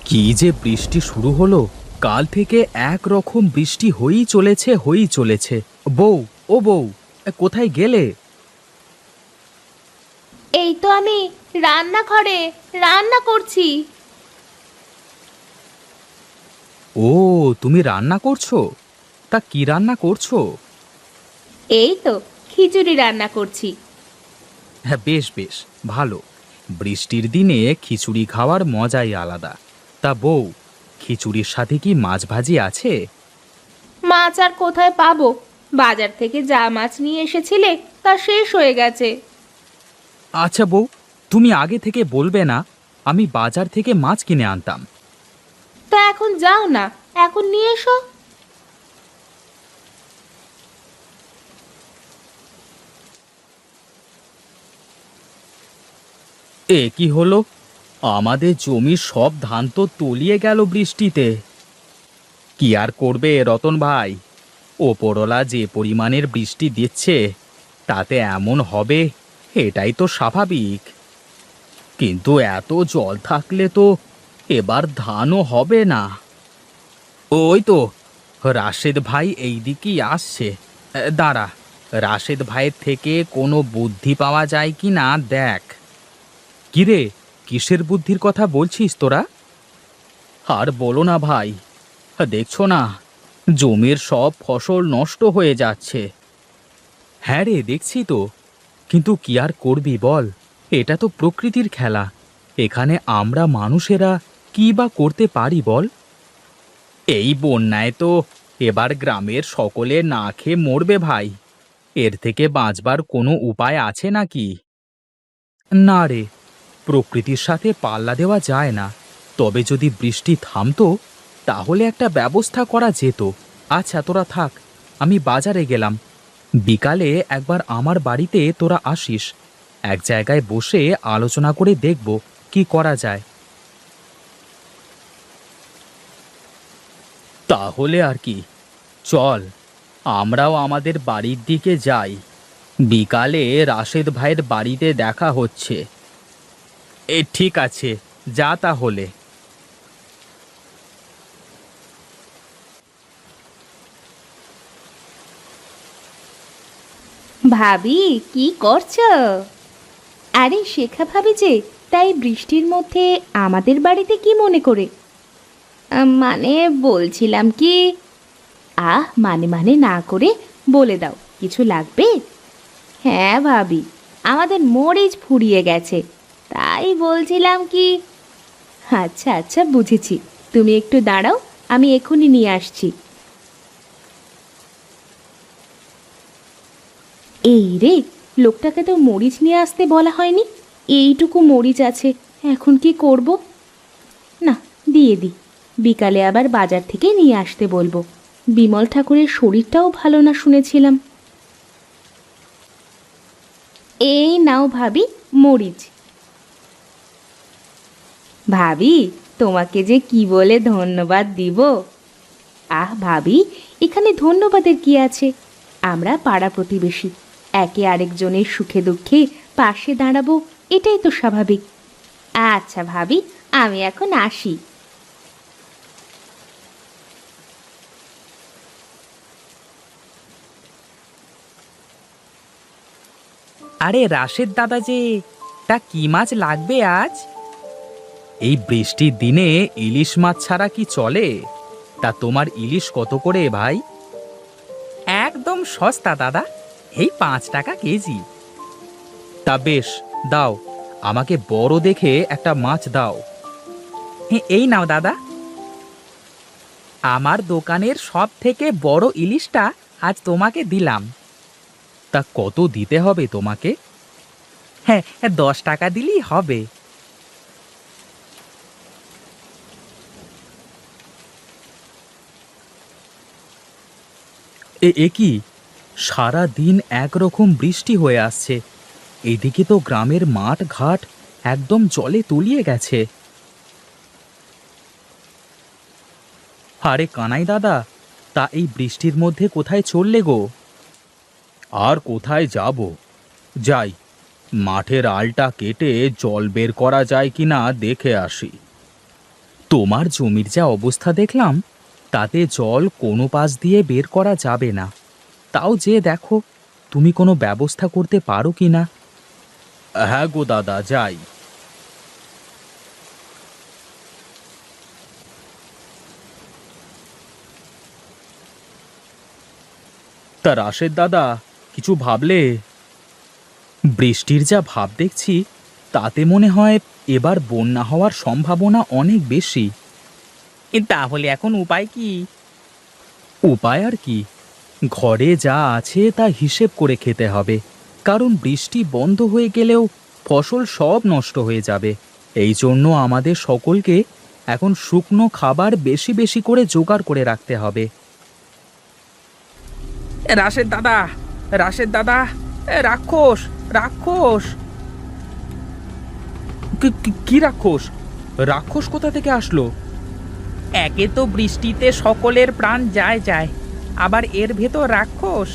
কি যে বৃষ্টি শুরু হলো! কাল থেকে একরকম বৃষ্টি হয়েই চলেছে। বউ, ও বউ, কোথায় গেলে? এই তো আমি রান্নাঘরে রান্না করছি। ও, তুমি রান্না করছো? তা কি রান্না করছো? এই তো খিচুড়ি রান্না করছি। হ্যাঁ, বেশ বেশ, ভালো। বৃষ্টির দিনে খিচুড়ি খাওয়ার মজাই আলাদা। তা বউ, খিচুড়ির সাথে কি মাছ ভাজি আছে? মাছ আর কোথায় পাবো? বাজার থেকে যা মাছ নিয়ে এসেছিলে তা শেষ হয়ে গেছে। আচ্ছা বউ, তুমি আগে থেকে বলবে না? আমি বাজার থেকে মাছ কিনে আনতাম। তা এখন যাও না, এখন নিয়ে এসো। এ কি হলো! আমাদের জমির সব ধান তো তলিয়ে গেল বৃষ্টিতে। কি আর করবে রতন ভাই, ওপরওয়ালা যে পরিমাণের বৃষ্টি দিচ্ছে তাতে এমন হবে, এটাই তো স্বাভাবিক। কিন্তু এত জল থাকলে তো এবার ধানও হবে না। ওই তো রাশেদ ভাই এই দিকেই আসছে। দাঁড়া, রাশেদ ভাইয়ের থেকে কোনো বুদ্ধি পাওয়া যায় কি না দেখ। কিরে, কিসের বুদ্ধির কথা বলছিস তোরা? আর বলো না ভাই, দেখছো না জমির সব ফসল নষ্ট হয়ে যাচ্ছে। হ্যাঁ রে, দেখছি তো। কিন্তু কি আর করবি বল, এটা তো প্রকৃতির খেলা। এখানে আমরা মানুষেরা কি বা করতে পারি বল? এই বন্যায় তো এবার গ্রামের সকলে না খেয়ে মরবে ভাই। এর থেকে বাঁচবার কোনো উপায় আছে নাকি? না রে, প্রকৃতির সাথে পাল্লা দেওয়া যায় না। তবে যদি বৃষ্টি থামতো তাহলে একটা ব্যবস্থা করা যেত। আচ্ছা তোরা থাক, আমি বাজারে গেলাম। বিকালে একবার আমার বাড়িতে তোরা আসিস, এক জায়গায় বসে আলোচনা করে দেখব কি করা যায়। তাহলে আর কি, চল আমরাও আমাদের বাড়ির দিকে যাই। বিকালে রাশেদ ভাইয়ের বাড়িতে দেখা হচ্ছে। ঠিক আছে, যা তাহলে। ভাবি, কি করছো? আরে শেখা ভাবি যে, তাই বৃষ্টির মধ্যে আমাদের বাড়িতে কি মনে করে? মানে বলছিলাম কি, মানে মানে না করে বলে দাও, কিছু লাগবে? হ্যাঁ ভাবি, আমাদের মরিচ ফুরিয়ে গেছে, তাই বলছিলাম কি। আচ্ছা আচ্ছা, বুঝেছি। তুমি একটু দাঁড়াও, আমি এক্ষুনি নিয়ে আসছি। এই রে, লোকটাকে তো মরিচ নিয়ে আসতে বলা হয়নি। এইটুকু মরিচ আছে, এখন কি করব? না, দিয়ে দিই। বিকালে আবার বাজার থেকে নিয়ে আসতে বলবো। বিমল ঠাকুরের শরীরটাও ভালো না শুনেছিলাম। এই নাও ভাবি, মরিচ। ভাবি, তোমাকে যে কি বলে ধন্যবাদ দিব। ভাবি, এখানে ধন্যবাদের কি আছে? আমরা পাড়া প্রতিবেশী, একে আরেকজনের সুখে দুঃখে পাশে দাঁড়াবো, এটাই তো স্বাভাবিক। আচ্ছা ভাবি, আমি এখন আসি। আরে রাশেদ দাদা যে, তা কি মাছ লাগবে আজ? এই বৃষ্টির দিনে ইলিশ মাছ ছাড়া কি চলে? তা তোমার ইলিশ কত করে ভাই? একদম সস্তা দাদা, এই 5 টাকা কেজি। তা বেশ, দাও, আমাকে বড় দেখে একটা মাছ দাও। এই নাও দাদা, আমার দোকানের সব থেকে বড় ইলিশটা আজ তোমাকে দিলাম। তা কত দিতে হবে তোমাকে? হ্যাঁ, 10 টাকা দিলেই হবে। এ কি, সারা দিন একরকম বৃষ্টি হয়ে আসছে, এদিকে তো গ্রামের মাঠ ঘাট একদম জলে তলিয়ে গেছে। আরে কানাই দাদা, তা এই বৃষ্টির মধ্যে কোথায় চললে গো? আর কোথায় যাব, যাই, মাঠের আলটা কেটে জল বের করা যায় কিনা দেখে আসি। তোমার জমির যা অবস্থা দেখলাম, তাতে জল কোনো পাশ দিয়ে বের করা যাবে না। তাও যে দেখো, তুমি কোনো ব্যবস্থা করতে পারো কিনা। হ্যাঁ গো দাদা, যাই। তা রাশেদ দাদা, কিছু ভাবলে? বৃষ্টির যা ভাব দেখছি, তাতে মনে হয় এবার বন্যা হওয়ার সম্ভাবনা অনেক বেশি। তাহলে এখন উপায় কি? উপায় আর কি, ঘরে যা আছে তা হিসেব করে খেতে হবে। কারণ বৃষ্টি বন্ধ হয়ে গেলেও ফসল সব নষ্ট হয়ে যাবে। এই জন্য আমাদের সকলকে এখন শুকনো খাবার বেশি বেশি করে জোগাড় করে রাখতে হবে। রাশেদ দাদা, রাশেদ দাদা, রাক্ষস, রাক্ষস! কি রাক্ষস? রাক্ষস কোথা থেকে আসলো? একে তো বৃষ্টিতে সকলের প্রাণ যায় যায়, আবার এর ভেতর রাক্ষস!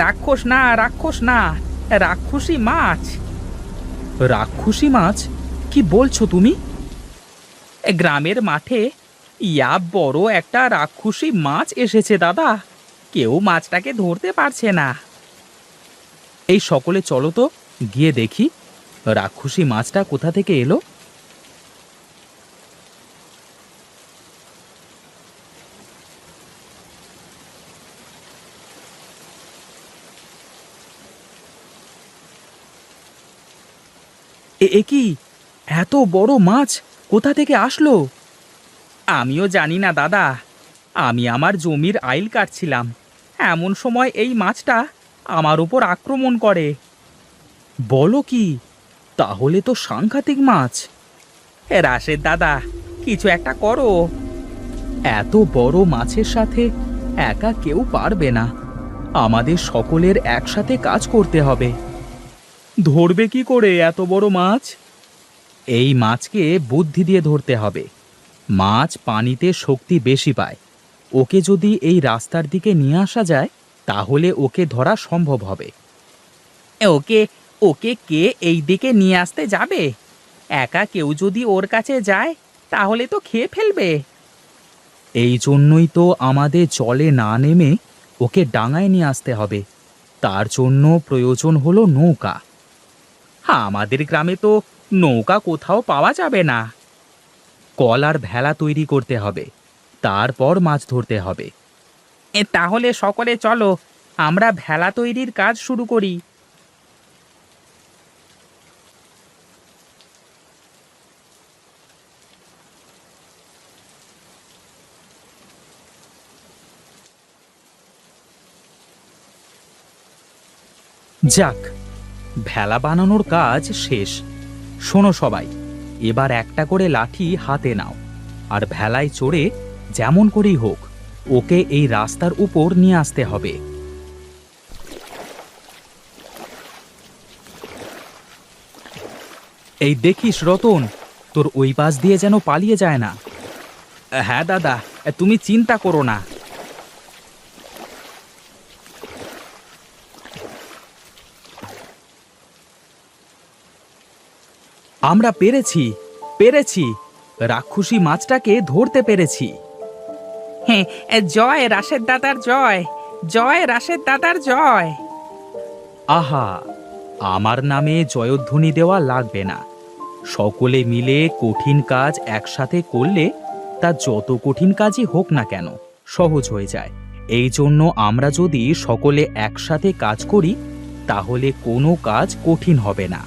রাক্ষস না, রাক্ষস না, রাক্ষসী মাছ। রাক্ষসী মাছ? কি বলছো তুমি? গ্রামের মাঠে ইয়া বড় একটা রাক্ষসী মাছ এসেছে দাদা। কেউ মাছটাকে ধরতে পারছে না। এই সকলে চলো তো, গিয়ে দেখি রাক্ষসী মাছটা কোথা থেকে এলো। এ কি, এত বড় মাছ কোথা থেকে আসলো? আমিও জানি না দাদা। আমি আমার জমির আইল কাটছিলাম, এমন সময় এই মাছটা আমার উপর আক্রমণ করে। বলো কি? তাহলে তো সাংঘাতিক মাছ। রাশেদ দাদা, কিছু একটা করো। এত বড় মাছের সাথে একা কেউ পারবে না। আমাদের সকলের একসাথে কাজ করতে হবে। ধরবে কি করে এত বড় মাছ? এই মাছকে বুদ্ধি দিয়ে ধরতে হবে। মাছ পানিতে শক্তি বেশি পায়। ওকে যদি এই রাস্তার দিকে নিয়ে আসা যায়, তাহলে ওকে ধরা সম্ভব হবে। ওকে ওকে কে এই দিকে নিয়ে আসতে যাবে? একা কেউ যদি ওর কাছে যায়, তাহলে তো খেয়ে ফেলবে। এই জন্যই তো আমাদের জলে না নেমে ওকে ডাঙায় নিয়ে আসতে হবে। তার জন্য প্রয়োজন হলো নৌকা। আমাদের গ্রামে তো নৌকা কোথাও পাওয়া যাবে না। কল আর ভেলা তৈরি করতে হবে, তারপর মাছ ধরতে হবে। তাহলে সকলে চলো, আমরা ভেলা তৈরির কাজ শুরু করি। যাক, ভেলা বানানোর কাজ শেষ। শোনো সবাই, এবার একটা করে লাঠি হাতে নাও, আর ভেলায় চড়ে যেমন করেই হোক ওকে এই রাস্তার উপর নিয়ে আসতে হবে। এই দেখিস রতন, তোর ওই পাশ দিয়ে যেন পালিয়ে যায় না। হ্যাঁ দাদা, তুমি চিন্তা করো না। আমরা পেরেছি, পেরেছি, রাক্ষসী মাছটাকে ধরতে পেরেছি। হ্যাঁ, জয় রাশেদ দাদার জয়, জয় রাশেদ দাদার জয়। আহা, আমার নামে জয়ধ্বনি দেওয়া লাগবে না। সকলে মিলে কঠিন কাজ একসাথে করলে তা যত কঠিন কাজই হোক না কেন সহজ হয়ে যায়। এই জন্য আমরা যদি সকলে একসাথে কাজ করি, তাহলে কোনো কাজ কঠিন হবে না।